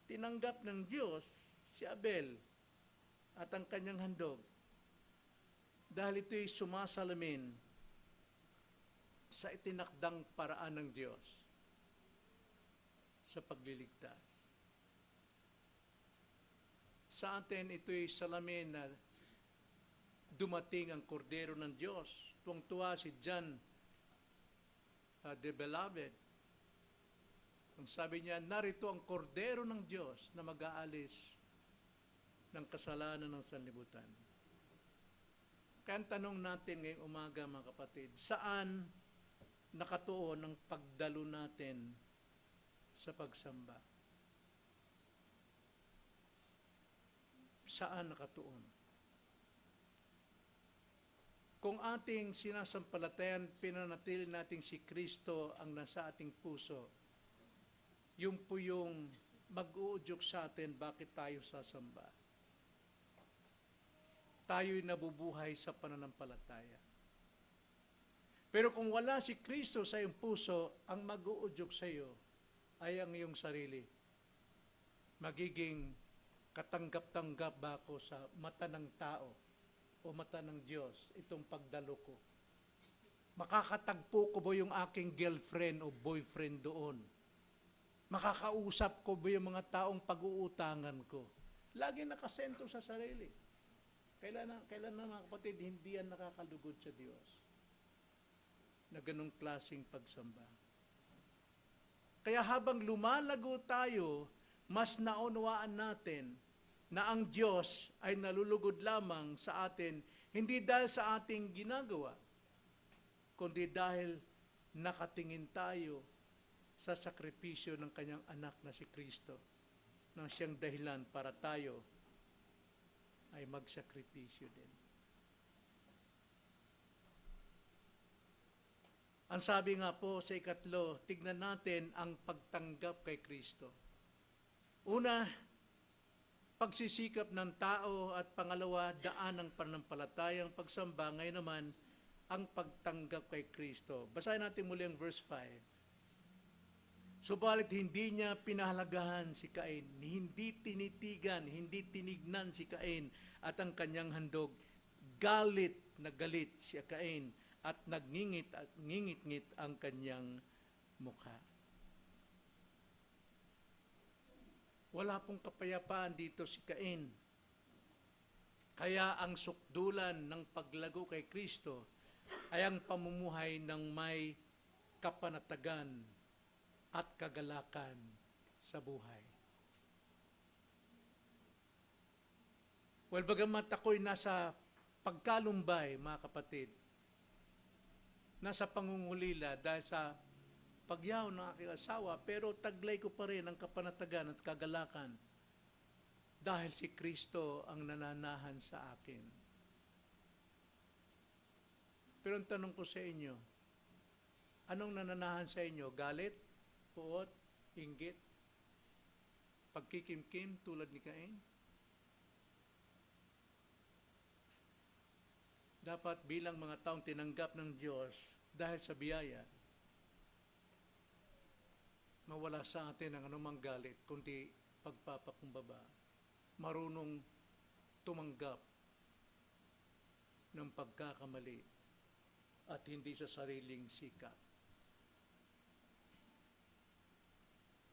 Tinanggap ng Diyos si Abel at ang kanyang handog dahil ito'y sumasalamin sa itinakdang paraan ng Diyos sa pagliligtas. Sa atin, ito'y salamin na dumating ang kordero ng Diyos. Tuwang-tuwa si John the Beloved. Ang sabi niya, narito ang kordero ng Diyos na mag-aalis ng kasalanan ng sanlibutan. Kaya ang tanong natin ngayong umaga, mga kapatid, saan nakatuon ang pagdalo natin sa pagsamba? Saan nakatuon? Kung ating sinasampalatayan, pinanatili natin si Kristo ang nasa ating puso, yung po yung mag-uudyok sa atin bakit tayo sasamba. Tayo'y nabubuhay sa pananampalataya. Pero kung wala si Kristo sa iyong puso, ang mag-uudyok sa iyo ay ang iyong sarili. magiging katanggap-tanggap ba ako sa mata ng tao o mata ng Diyos itong pagdalo ko? Makakatagpo ko ba yung aking girlfriend o boyfriend doon? Makakausap ko ba yung mga taong pag-uutangan ko? Lagi nakasentro sa sarili. Kailan na mga kapatid, hindi yan nakakalugod sa Diyos na ganong klaseng pagsamba. Kaya habang lumalago tayo, mas naunawaan natin na ang Diyos ay nalulugod lamang sa atin, hindi dahil sa ating ginagawa, kundi dahil nakatingin tayo sa sakripisyo ng kanyang anak na si Kristo, nang siyang dahilan para tayo ay magsakripisyo din. Ang sabi nga po sa ikatlo, tignan natin ang pagtanggap kay Kristo. Una, pagsisikap ng tao, at pangalawa, daan ng pananampalatayang pagsamba. Ngayon naman, ang pagtanggap kay Kristo. Basahin natin muli ang verse 5. Subalit hindi niya pinahalagahan si Cain, hindi tinitigan, hindi tinignan si Cain at ang kanyang handog. Galit na galit si Cain at nagngingit at ngingit-ngit ang kanyang mukha. Wala pong kapayapaan dito si Cain. Kaya ang sukdulan ng paglago kay Kristo ay ang pamumuhay ng may kapanatagan at kagalakan sa buhay. Well, bagamat ako'y nasa pagkalumbay, mga kapatid, nasa pangungulila dahil sa pagyaw ng aking asawa, pero taglay ko pa rin ang kapanatagan at kagalakan dahil si Kristo ang nananahan sa akin. Pero ang tanong ko sa inyo, anong nananahan sa inyo? Galit? Puot? Inggit? Pagkikimkim tulad ni Cain? Dapat bilang mga taong tinanggap ng Diyos dahil sa biyaya, mawala sa atin ang anumang galit, kundi pagpapakumbaba. Marunong tumanggap ng pagkakamali at hindi sa sariling sikap.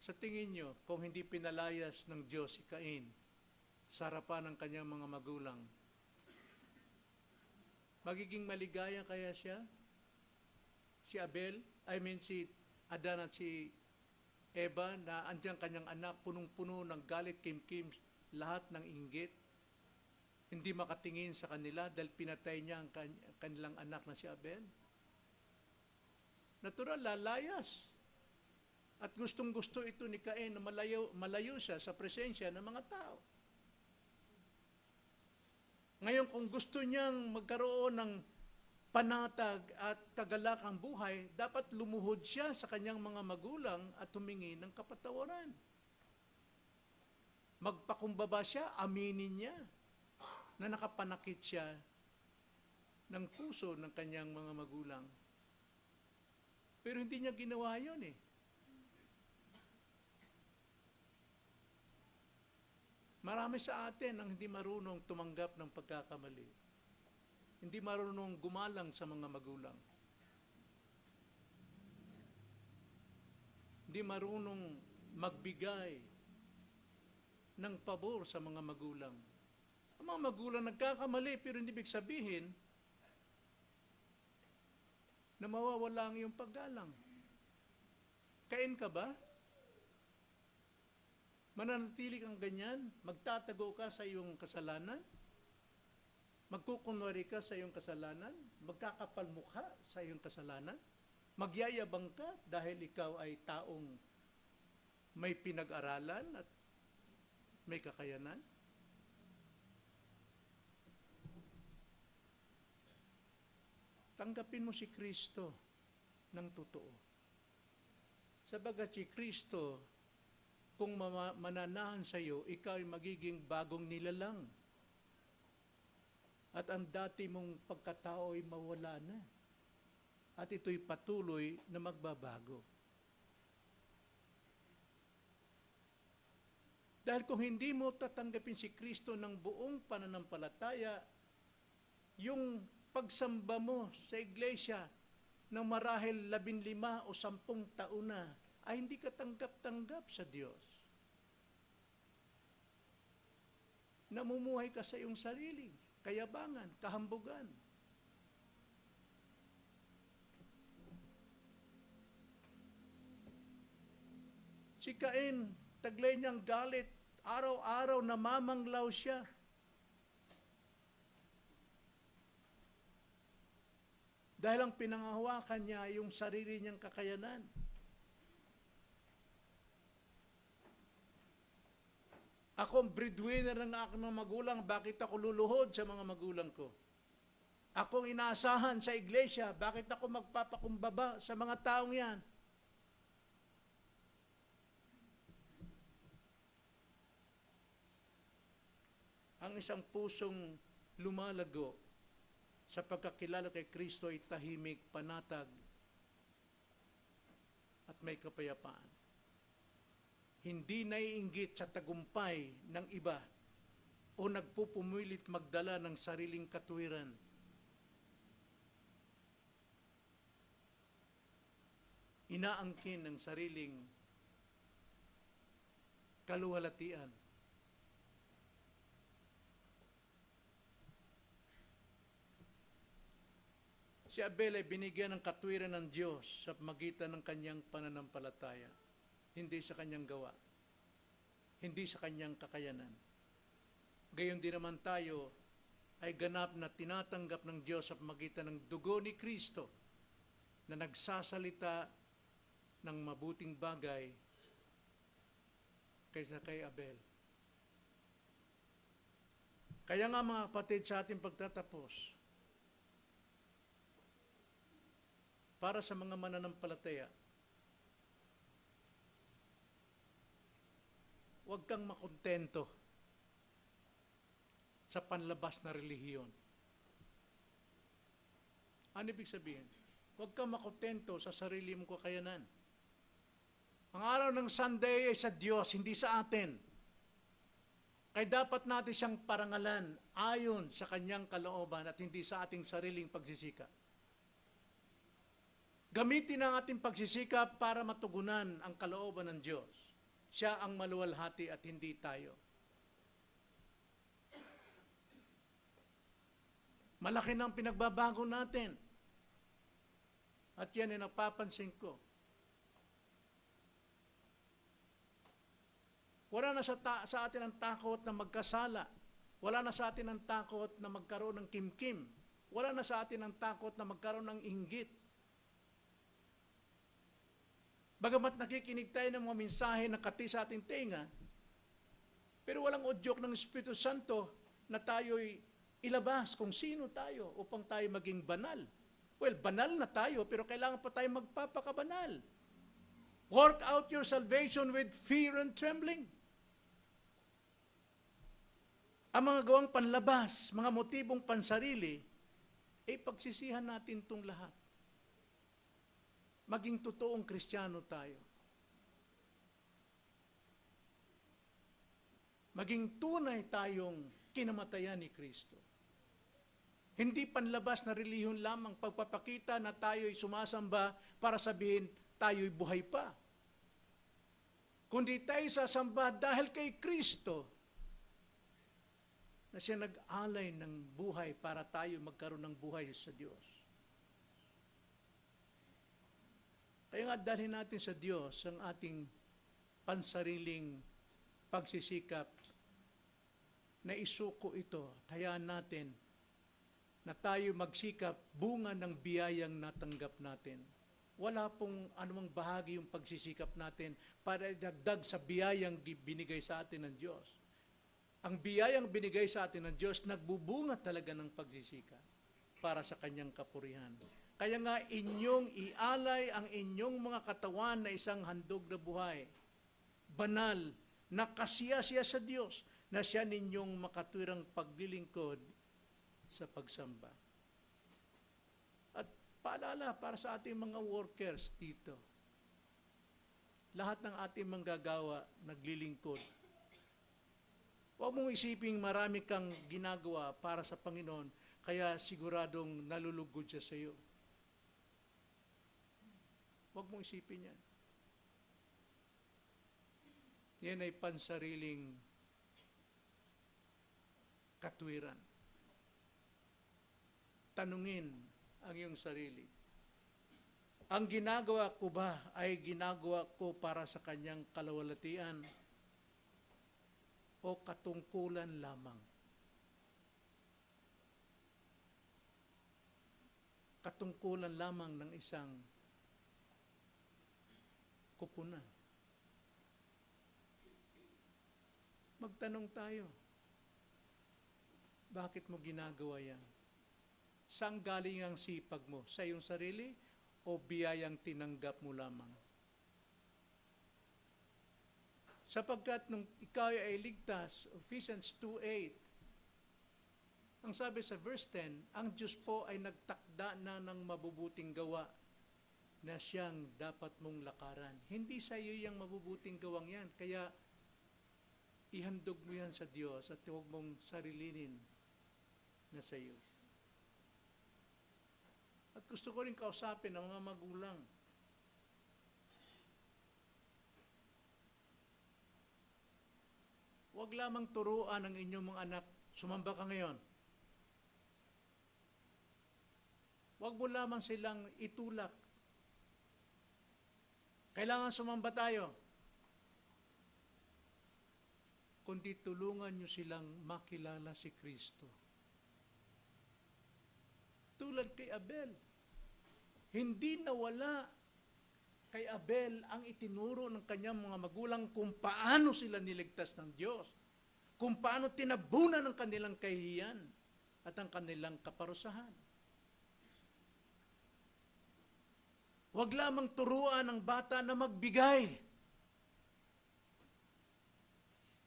Sa tingin nyo, kung hindi pinalayas ng Diyos si Cain sa harapan ng kanyang mga magulang, magiging maligaya kaya siya? Si Abel, si Adan at si Eva, na andyan kanyang anak, punong-puno ng galit, kimkim, lahat ng inggit, hindi makatingin sa kanila dahil pinatay niya ang kanilang anak na si Abel. Natural, lalayas. At gustong-gusto ito ni Cain na malayo siya sa presensya ng mga tao. Ngayon, kung gusto niyang magkaroon ng panatag at kagalakang buhay, dapat lumuhod siya sa kanyang mga magulang at humingi ng kapatawaran. Magpakumbaba siya, aminin niya na nakapanakit siya ng puso ng kanyang mga magulang. Pero hindi niya ginawa yun eh. Marami sa atin ang hindi marunong tumanggap ng pagkakamali. Hindi marunong gumalang sa mga magulang. Hindi marunong magbigay ng pabor sa mga magulang. Ang mga magulang nagkakamali, pero hindi ibig sabihin na mawawala ang iyong paggalang. Cain ka ba? Mananatili kang ganyan? Magtatago ka sa iyong kasalanan? Magkukunwari ka sa iyong kasalanan? Magkakapal mukha sa iyong kasalanan? Magyayabang ka dahil ikaw ay taong may pinag-aralan at may kakayanan? Tanggapin mo si Kristo ng totoo. Sabagat si Kristo, kung mananahan sa iyo, ikaw ay magiging bagong nilalang. At ang dati mong pagkatao ay mawala na. At ito'y patuloy na magbabago. Dahil kung hindi mo tatanggapin si Kristo ng buong pananampalataya, yung pagsamba mo sa iglesia ng marahil 15 o 10 taon na, ay hindi ka tanggap-tanggap sa Diyos. Namumuhay ka sa iyong sarili, kayabangan, kahambugan. Si Cain, taglay niyang galit, araw-araw namamanglaw siya. Dahil ang pinangahawakan niya yung sarili niyang kakayanan. Ako ang breadwinner ng aking mga magulang, bakit ako luluhod sa mga magulang ko? Ako ang inaasahan sa iglesia, bakit ako magpapakumbaba sa mga taong yan? Ang isang pusong lumalago sa pagkakilala kay Kristo ay tahimik, panatag, at may kapayapaan. Hindi naiinggit sa tagumpay ng iba o nagpupumilit magdala ng sariling katuwiran. Inaangkin ng sariling kaluwalhatian. Si Abel ay binigyan ng katwiran ng Diyos sa magitan ng kanyang pananampalataya, hindi sa kanyang gawa, hindi sa kanyang kakayanan. Gayon din naman tayo ay ganap na tinatanggap ng Diyos sa magitan ng dugo ni Kristo na nagsasalita ng mabuting bagay kaysa kay Abel. Kaya nga mga kapatid, sa ating pagtatapos, para sa mga mananampalataya, huwag kang makontento sa panlabas na relihiyon. Ano ibig sabihin? Huwag kang makontento sa sarili mong kakayanan. Ang araw ng Sunday ay sa Diyos, hindi sa atin. Kaya dapat natin siyang parangalan ayon sa kanyang kalooban at hindi sa ating sariling pagsisika. Gamitin ang ating pagsisikap para matugunan ang kalooban ng Diyos. Siya ang maluwalhati at hindi tayo. Malaki na ang pinagbabago natin. At yan ay napapansin ko. Wala na sa atin ang takot na magkasala. Wala na sa atin ang takot na magkaroon ng kimkim. Wala na sa atin ang takot na magkaroon ng inggit. Bagamat nakikinig tayo ng mga mensahe na kati sa ating tenga, pero walang udyok ng Espiritu Santo na tayo'y ilabas kung sino tayo upang tayo maging banal. Well, banal na tayo, pero kailangan pa tayo magpapakabanal. Work out your salvation with fear and trembling. Ang mga gawang panlabas, mga motibong pansarili, ay pagsisihan natin itong lahat. Maging totoong Kristiyano tayo. Maging tunay tayong kinamatayan ni Kristo. Hindi panlabas na relihiyon lamang pagpapakita na tayo'y sumasamba para sabihin tayo'y buhay pa. Kundi tayo sasamba dahil kay Kristo na siya nag-alay ng buhay para tayo magkaroon ng buhay sa Diyos. Kaya nga dalhin natin sa Diyos ang ating pansariling pagsisikap na isuko ito. Hayaan natin na tayo magsikap bunga ng biyayang natanggap natin. Wala pong anumang bahagi yung pagsisikap natin para idagdag sa biyayang binigay sa atin ng Diyos. Ang biyayang binigay sa atin ng Diyos, nagbubunga talaga ng pagsisikap para sa kanyang kapurihan. Kaya nga inyong ialay ang inyong mga katawan na isang handog na buhay, banal, na kasiya-siya sa Diyos, na siya ninyong makatwirang paglilingkod sa pagsamba. At paalala para sa ating mga workers dito, lahat ng ating manggagawa naglilingkod Huwag mong isiping marami kang ginagawa para sa Panginoon, kaya siguradong nalulugod siya sa iyo. Huwag mong isipin yan. Yan ay pansariling katwiran. Tanungin ang iyong sarili. Ang ginagawa ko ba ay ginagawa ko para sa kanyang kalawalatian o katungkulan lamang? Katungkulan lamang ng isang kupunan. Magtanong tayo, bakit mo ginagawa yan? Saan galing ang sipag mo? Sa iyong sarili o biyayang tinanggap mo lamang? Sapagkat nung ikaw ay ligtas, Ephesians 2:8, ang sabi sa verse 10, ang Diyos po ay nagtakda na ng mabubuting gawa na siyang dapat mong lakaran. Hindi sa iyo yung mabubuting gawang yan. Kaya ihandog mo yan sa Diyos at huwag mong sarilinin na sa iyo. At gusto ko rin kausapin ang mga magulang. Huwag lamang turuan ang inyong mga anak, sumamba ka ngayon. Huwag mo lamang silang itulak. Kailangan sumamba tayo. Kundi tulungan nyo silang makilala si Kristo. Tulad kay Abel. Hindi nawala kay Abel ang itinuro ng kanyang mga magulang kung paano sila niligtas ng Diyos. Kung paano tinabunan ng kanilang kahihiyan at ang kanilang kaparusahan. Huwag lamang turuan ang bata na magbigay.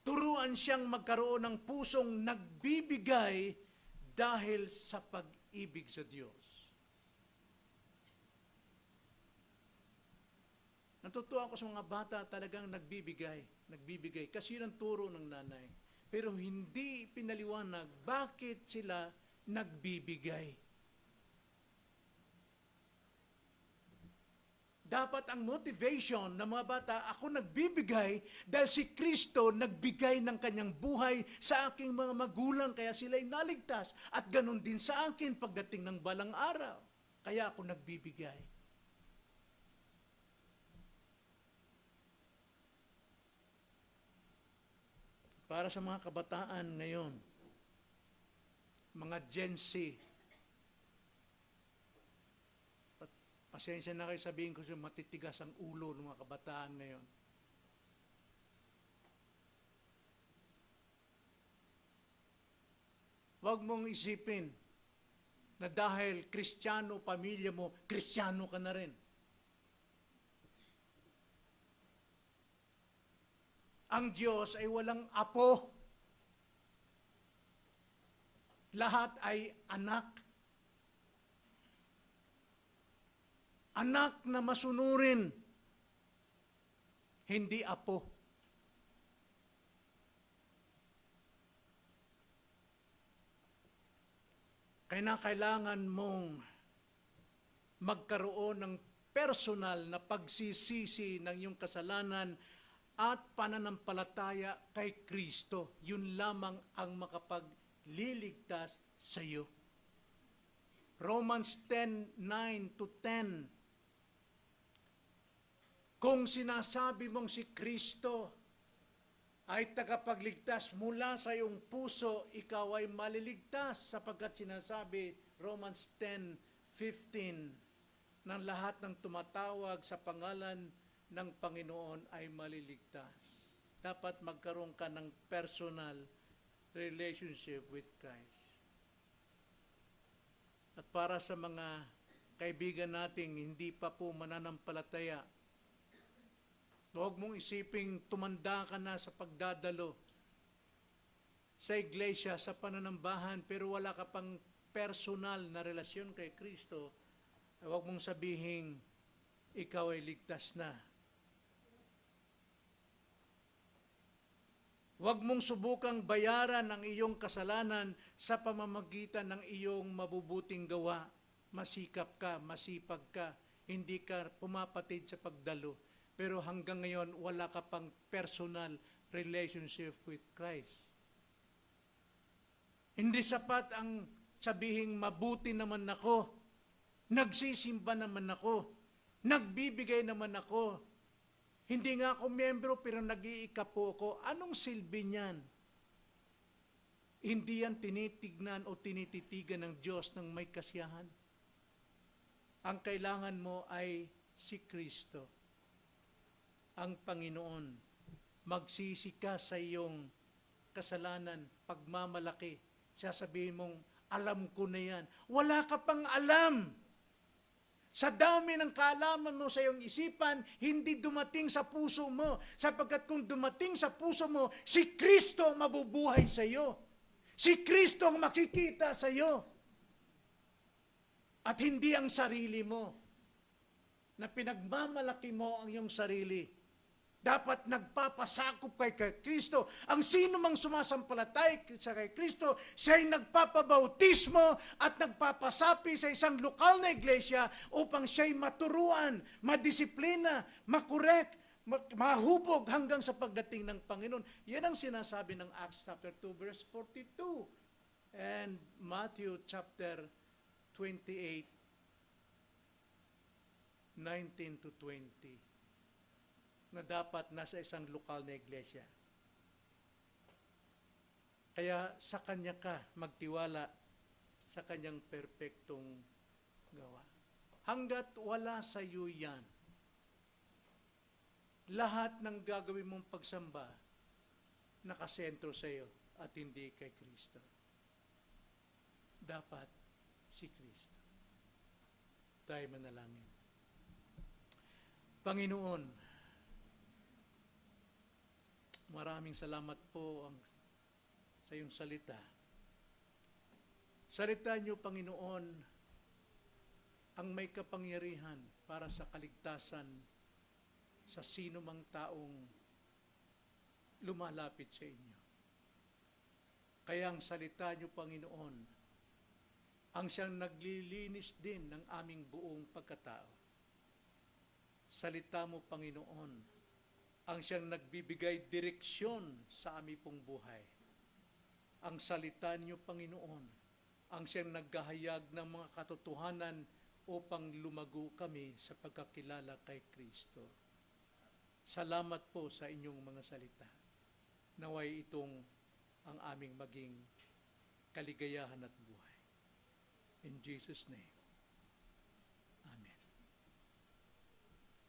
Turuan siyang magkaroon ng pusong nagbibigay dahil sa pag-ibig sa Diyos. Natutuwa ko sa mga bata talagang nagbibigay. Kasi yun ang turo ng nanay. Pero hindi pinaliwanag bakit sila nagbibigay. Dapat ang motivation ng mga bata, ako nagbibigay dahil si Kristo nagbigay ng kanyang buhay sa aking mga magulang kaya sila'y naligtas. At ganun din sa akin pagdating ng balang araw. Kaya ako nagbibigay. Para sa mga kabataan ngayon, mga Gen Z, pasensya na kayo sabihin ko siya matitigas ang ulo ng mga kabataan ngayon. Huwag mong isipin na dahil Kristiyano, pamilya mo, Kristiyano ka na rin. Ang Diyos ay walang apo. Lahat ay anak. Anak na masunurin, hindi apo. Kaya kailangan mong magkaroon ng personal na pagsisisi ng iyong kasalanan at pananampalataya kay Kristo. Yun lamang ang makapagliligtas sa iyo. Romans 10:9-10. Kung sinasabi mong si Kristo ay tagapagligtas mula sa iyong puso, ikaw ay maliligtas sapagkat sinasabi, Romans 10:15, ng lahat ng tumatawag sa pangalan ng Panginoon ay maliligtas. Dapat magkaroon ka ng personal relationship with Christ. At para sa mga kaibigan nating hindi pa po mananampalataya, huwag mong isiping tumanda ka na sa pagdadalo sa iglesia, sa pananambahan, pero wala ka pang personal na relasyon kay Kristo. Huwag mong sabihin, ikaw ay ligtas na. Huwag mong subukang bayaran ang iyong kasalanan sa pamamagitan ng iyong mabubuting gawa. Masikap ka, masipag ka, hindi ka pumapatid sa pagdalo. Pero hanggang ngayon, wala ka pang personal relationship with Christ. Hindi sapat ang sabihing mabuti naman ako, nagsisimba naman ako, nagbibigay naman ako, hindi nga ako miyembro pero nag-iikapo ako. Anong silbi niyan? Hindi yan tinitignan o tinititigan ng Diyos ng may kasiyahan. Ang kailangan mo ay si Kristo, ang Panginoon. Magsisi ka sa iyong kasalanan, pagmamalaki. Sasabihin mong, alam ko na yan. Wala ka pang alam. Sa dami ng kaalaman mo sa iyong isipan, hindi dumating sa puso mo. Sapagkat kung dumating sa puso mo, si Kristo ang mabubuhay sa iyo. Si Kristo ang makikita sa iyo. At hindi ang sarili mo. Na pinagmamalaki mo ang iyong sarili. Dapat nagpapasakop kay Kristo. Ang sino mang sumasampalatay sa kay Kristo, siya'y nagpapabautismo at nagpapasapi sa isang lokal na iglesia upang siya'y maturuan, madisiplina, makorek, mahubog hanggang sa pagdating ng Panginoon. Yan ang sinasabi ng Acts chapter 2 verse 42 and Matthew chapter 28, 19 to 20. Na dapat nasa isang lokal na iglesia. Kaya sa Kanya ka magtiwala sa Kanyang perpektong gawa. Hanggat wala sa iyo yan, lahat ng gagawin mong pagsamba nakasentro sa iyo at hindi kay Kristo. Dapat si Kristo. Tayo manalangin. Panginoon, maraming salamat po sa iyong salita. Salita niyo, Panginoon, ang may kapangyarihan para sa kaligtasan sa sino mang taong lumalapit sa inyo. Kaya ang salita niyo, Panginoon, ang siyang naglilinis din ng aming buong pagkatao. Salita mo, Panginoon, ang siyang nagbibigay direksyon sa aming pong buhay. Ang salita niyo, Panginoon, ang siyang naghahayag ng mga katotohanan upang lumago kami sa pagkakilala kay Kristo. Salamat po sa inyong mga salita. Naway itong ang aming maging kaligayahan at buhay. In Jesus' name.